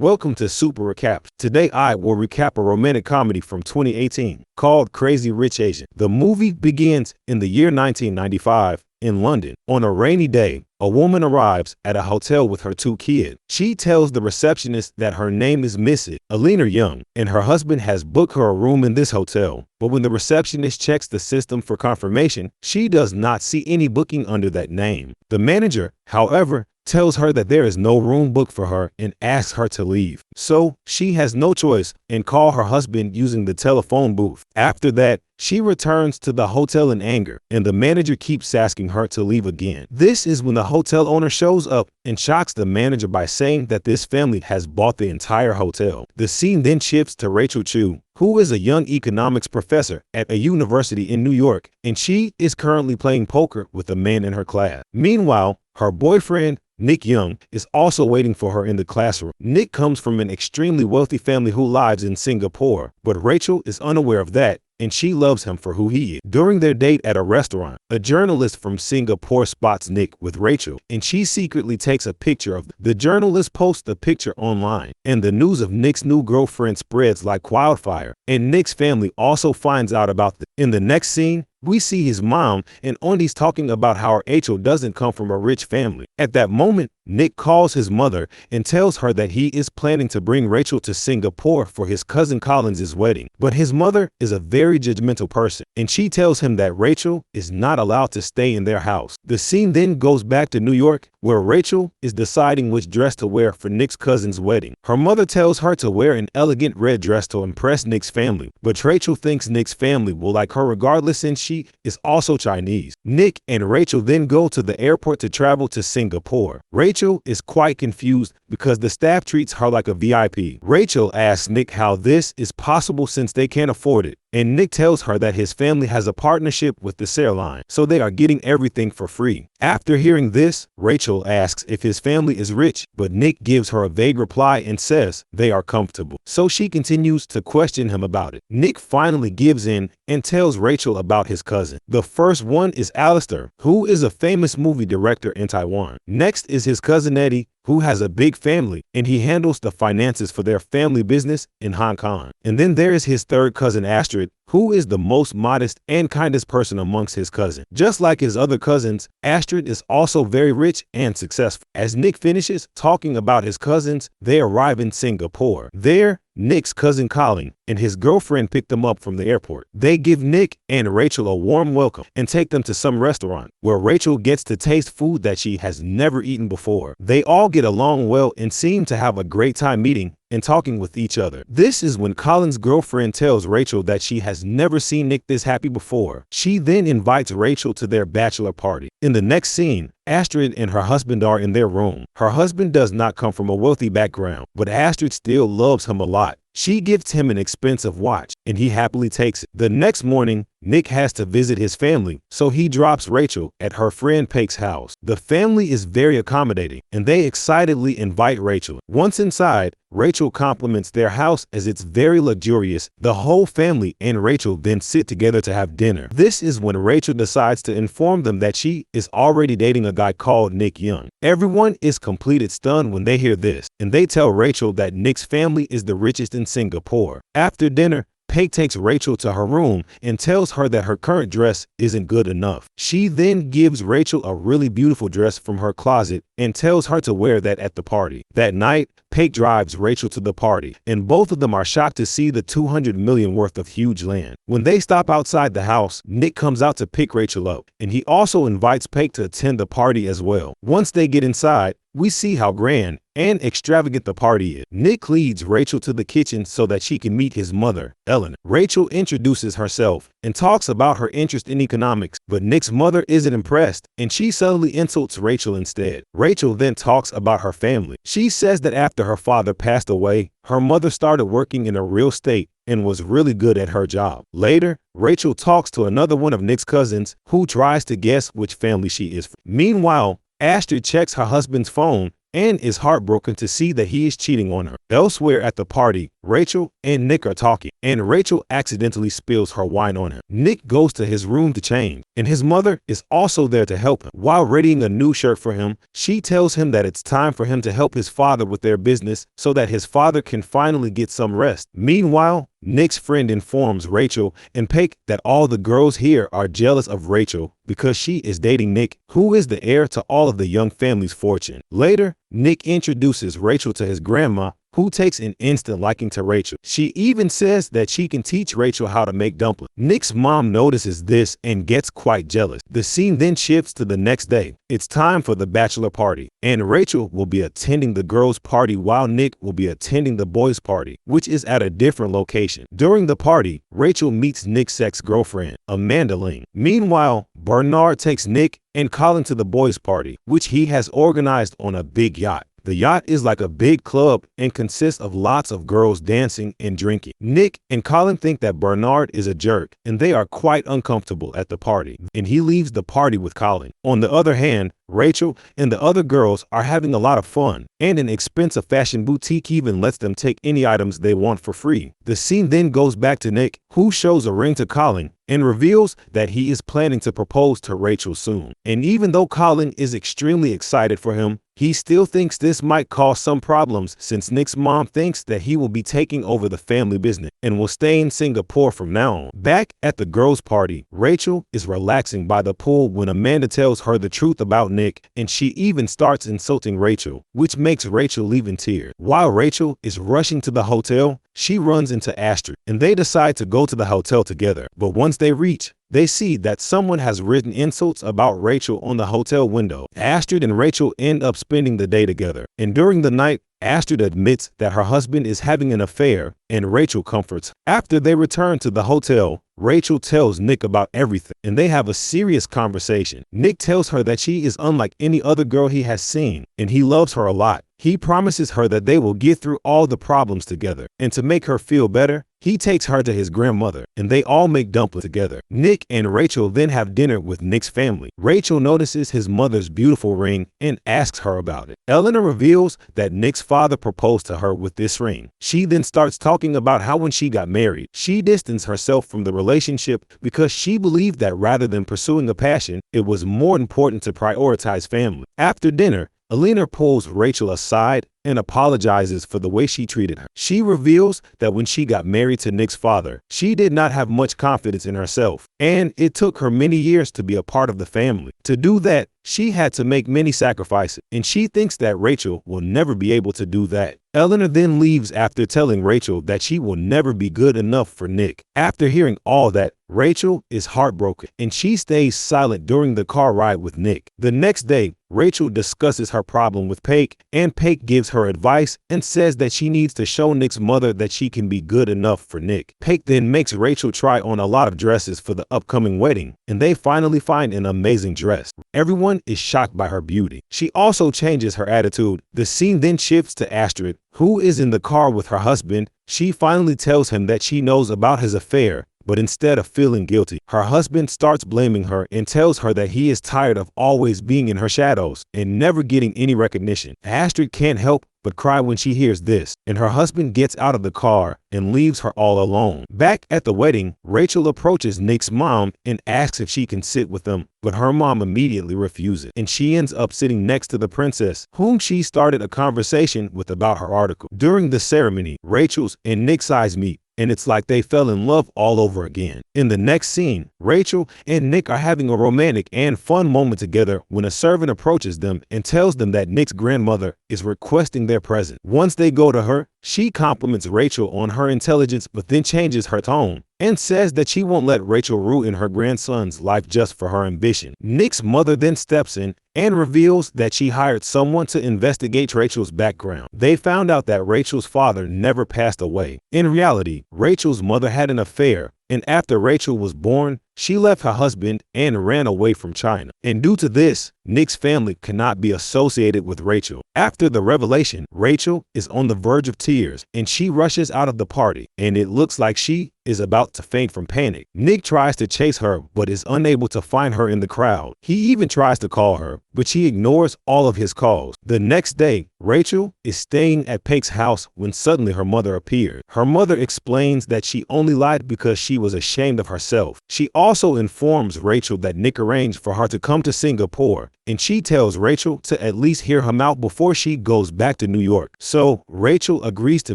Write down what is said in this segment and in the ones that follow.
Welcome to Super Recaps. Today I will recap a romantic comedy from 2018 called Crazy Rich Asian. The movie begins in the year 1995 in London. On a rainy day, a woman arrives at a hotel with her two kids. She tells the receptionist that her name is Mrs. Alina Young and her husband has booked her a room in this hotel. But when the receptionist checks the system for confirmation, she does not see any booking under that name. The manager, however, tells her that there is no room booked for her and asks her to leave. So she has no choice and calls her husband using the telephone booth. After that, she returns to the hotel in anger, and the manager keeps asking her to leave again. This is when the hotel owner shows up and shocks the manager by saying that this family has bought the entire hotel. The scene then shifts to Rachel Chu, who is a young economics professor at a university in New York, and she is currently playing poker with a man in her class. Meanwhile, her boyfriend, Nick Young, is also waiting for her in the classroom. Nick comes from an extremely wealthy family who lives in Singapore, but Rachel is unaware of that, and she loves him for who he is. During their date at a restaurant, a journalist from Singapore spots Nick with Rachel, and she secretly takes a picture of them. The journalist posts the picture online, and the news of Nick's new girlfriend spreads like wildfire, and Nick's family also finds out about this. In the next scene, we see his mom and aunties talking about how Rachel doesn't come from a rich family. At that moment, Nick calls his mother and tells her that he is planning to bring Rachel to Singapore for his cousin Collins's wedding. But his mother is a very judgmental person, and she tells him that Rachel is not allowed to stay in their house. The scene then goes back to New York, where Rachel is deciding which dress to wear for Nick's cousin's wedding. Her mother tells her to wear an elegant red dress to impress Nick's family, but Rachel thinks Nick's family will like her regardless, and she is also Chinese. Nick and Rachel then go to the airport to travel to Singapore. Rachel is quite confused because the staff treats her like a VIP. Rachel asks Nick how this is possible since they can't afford it, and Nick tells her that his family has a partnership with this airline, so they are getting everything for free. After hearing this, Rachel asks if his family is rich, but Nick gives her a vague reply and says they are comfortable. So she continues to question him about it. Nick finally gives in and tells Rachel about his cousin. The first one is Alistair, who is a famous movie director in Taiwan. Next is his cousin Eddie, who has a big family, and he handles the finances for their family business in Hong Kong. And then there is his third cousin Astrid, who is the most modest and kindest person amongst his cousins. Just like his other cousins, Astrid is also very rich and successful. As Nick finishes talking about his cousins, they arrive in Singapore. There, Nick's cousin Colin and his girlfriend pick them up from the airport. They give Nick and Rachel a warm welcome and take them to some restaurant where Rachel gets to taste food that she has never eaten before. They all get along well and seem to have a great time meeting and talking with each other. This is when Colin's girlfriend tells Rachel that she has never seen Nick this happy before. She then invites Rachel to their bachelor party. In the next scene, Astrid and her husband are in their room. Her husband does not come from a wealthy background, but Astrid still loves him a lot. She gives him an expensive watch, and he happily takes it. The next morning, Nick has to visit his family, so he drops Rachel at her friend Pake's house. The family is very accommodating, and they excitedly invite Rachel. Once inside, Rachel compliments their house as it's very luxurious. The whole family and Rachel then sit together to have dinner. This is when Rachel decides to inform them that she is already dating a guy called Nick Young. Everyone is completely stunned when they hear this, and they tell Rachel that Nick's family is the richest in Singapore. After dinner, Pake takes Rachel to her room and tells her that her current dress isn't good enough. She then gives Rachel a really beautiful dress from her closet and tells her to wear that at the party. That night, Pake drives Rachel to the party, and both of them are shocked to see the 200 million worth of huge land. When they stop outside the house, Nick comes out to pick Rachel up, and he also invites Pake to attend the party as well. Once they get inside, we see how grand and extravagant the party is. Nick leads Rachel to the kitchen so that she can meet his mother, Eleanor. Rachel introduces herself and talks about her interest in economics, but Nick's mother isn't impressed, and she subtly insults Rachel instead. Rachel then talks about her family. She says that after her father passed away, her mother started working in real estate and was really good at her job. Later, Rachel talks to another one of Nick's cousins who tries to guess which family she is from. Meanwhile, Astrid checks her husband's phone and is heartbroken to see that he is cheating on her. Elsewhere at the party, Rachel and Nick are talking, and Rachel accidentally spills her wine on him. Nick goes to his room to change, and his mother is also there to help him. While readying a new shirt for him, she tells him that it's time for him to help his father with their business so that his father can finally get some rest. Meanwhile, Nick's friend informs Rachel and Paik that all the girls here are jealous of Rachel because she is dating Nick, who is the heir to all of the young family's fortune. Later, Nick introduces Rachel to his grandma, who takes an instant liking to Rachel. She even says that she can teach Rachel how to make dumplings. Nick's mom notices this and gets quite jealous. The scene then shifts to the next day. It's time for the bachelor party, and Rachel will be attending the girls' party while Nick will be attending the boys' party, which is at a different location. During the party, Rachel meets Nick's ex-girlfriend, Amanda Ling. Meanwhile, Bernard takes Nick and Colin to the boys' party, which he has organized on a big yacht. The yacht is like a big club and consists of lots of girls dancing and drinking. Nick and Colin think that Bernard is a jerk, and they are quite uncomfortable at the party, and he leaves the party with Colin. On the other hand, Rachel and the other girls are having a lot of fun, and an expensive fashion boutique even lets them take any items they want for free. The scene then goes back to Nick, who shows a ring to Colin and reveals that he is planning to propose to Rachel soon. And even though Colin is extremely excited for him, he still thinks this might cause some problems since Nick's mom thinks that he will be taking over the family business and will stay in Singapore from now on. Back at the girls' party, Rachel is relaxing by the pool when Amanda tells her the truth about Nick, and she even starts insulting Rachel, which makes Rachel leave in tears. While Rachel is rushing to the hotel, she runs into Astrid, and they decide to go to the hotel together. But once they reach, they see that someone has written insults about Rachel on the hotel window. Astrid and Rachel end up spending the day together, and during the night, Astrid admits that her husband is having an affair, and Rachel comforts. After they return to the hotel, Rachel tells Nick about everything, and they have a serious conversation. Nick tells her that she is unlike any other girl he has seen, and he loves her a lot. He promises her that they will get through all the problems together, and to make her feel better, he takes her to his grandmother, and they all make dumplings together. Nick and Rachel then have dinner with Nick's family. Rachel notices his mother's beautiful ring and asks her about it. Eleanor reveals that Nick's father proposed to her with this ring. She then starts talking about how when she got married, she distanced herself from the relationship because she believed that rather than pursuing a passion, it was more important to prioritize family. After dinner, Eleanor pulls Rachel aside and apologizes for the way she treated her. She reveals that when she got married to Nick's father, she did not have much confidence in herself, and it took her many years to be a part of the family. To do that, she had to make many sacrifices, and she thinks that Rachel will never be able to do that. Eleanor then leaves after telling Rachel that she will never be good enough for Nick. After hearing all that, Rachel is heartbroken, and she stays silent during the car ride with Nick. The next day, Rachel discusses her problem with Paik, and Paik gives her advice and says that she needs to show Nick's mother that she can be good enough for Nick. Paik then makes Rachel try on a lot of dresses for the upcoming wedding, and they finally find an amazing dress. Everyone is shocked by her beauty. She also changes her attitude. The scene then shifts to Astrid, who is in the car with her husband. She finally tells him that she knows about his affair, but instead of feeling guilty, her husband starts blaming her and tells her that he is tired of always being in her shadows and never getting any recognition. Astrid can't help but cry when she hears this, and her husband gets out of the car and leaves her all alone. Back at the wedding, Rachel approaches Nick's mom and asks if she can sit with them, but her mom immediately refuses, and she ends up sitting next to the princess, whom she started a conversation with about her article. During the ceremony, Rachel's and Nick's eyes meet, and it's like they fell in love all over again. In the next scene, Rachel and Nick are having a romantic and fun moment together when a servant approaches them and tells them that Nick's grandmother is requesting their present. Once they go to her, she compliments Rachel on her intelligence, but then changes her tone and says that she won't let Rachel ruin her grandson's life just for her ambition. Nick's mother then steps in and reveals that she hired someone to investigate Rachel's background. They found out that Rachel's father never passed away. In reality, Rachel's mother had an affair, and after Rachel was born, she left her husband and ran away from China. And due to this, Nick's family cannot be associated with Rachel. After the revelation, Rachel is on the verge of tears, and she rushes out of the party, and it looks like she is about to faint from panic. Nick tries to chase her but is unable to find her in the crowd. He even tries to call her, but she ignores all of his calls. The next day, Rachel is staying at Pake's house when suddenly her mother appeared. Her mother explains that she only lied because she was ashamed of herself. She also informs Rachel that Nick arranged for her to come to Singapore, and she tells Rachel to at least hear him out before she goes back to New York. So Rachel agrees to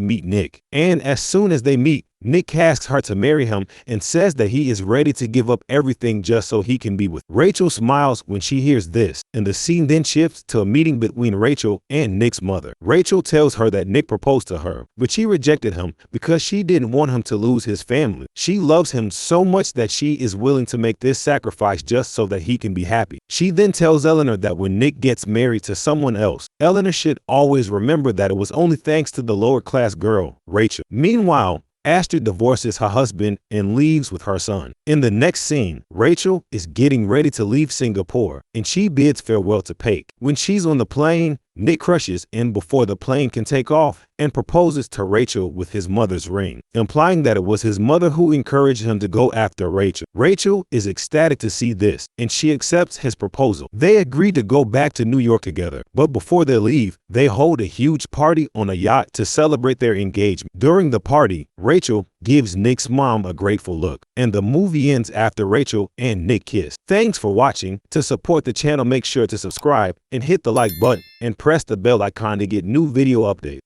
meet Nick, and as soon as they meet, Nick asks her to marry him and says that he is ready to give up everything just so he can be with her. Rachel smiles when she hears this, and the scene then shifts to a meeting between Rachel and Nick's mother. Rachel tells her that Nick proposed to her, but she rejected him because she didn't want him to lose his family. She loves him so much that she is willing to make this sacrifice just so that he can be happy. She then tells Eleanor that when Nick gets married to someone else, Eleanor should always remember that it was only thanks to the lower class girl, Rachel. Meanwhile, Astrid divorces her husband and leaves with her son. In the next scene, Rachel is getting ready to leave Singapore, and she bids farewell to Pake. When she's on the plane, Nick crushes in before the plane can take off and proposes to Rachel with his mother's ring, implying that it was his mother who encouraged him to go after Rachel. Rachel is ecstatic to see this, and she accepts his proposal. They agree to go back to New York together, but before they leave, they hold a huge party on a yacht to celebrate their engagement. During the party, Rachel gives Nick's mom a grateful look, and the movie ends after Rachel and Nick kiss. Thanks for watching. To support the channel, make sure to subscribe and hit the like button and press the bell icon to get new video updates.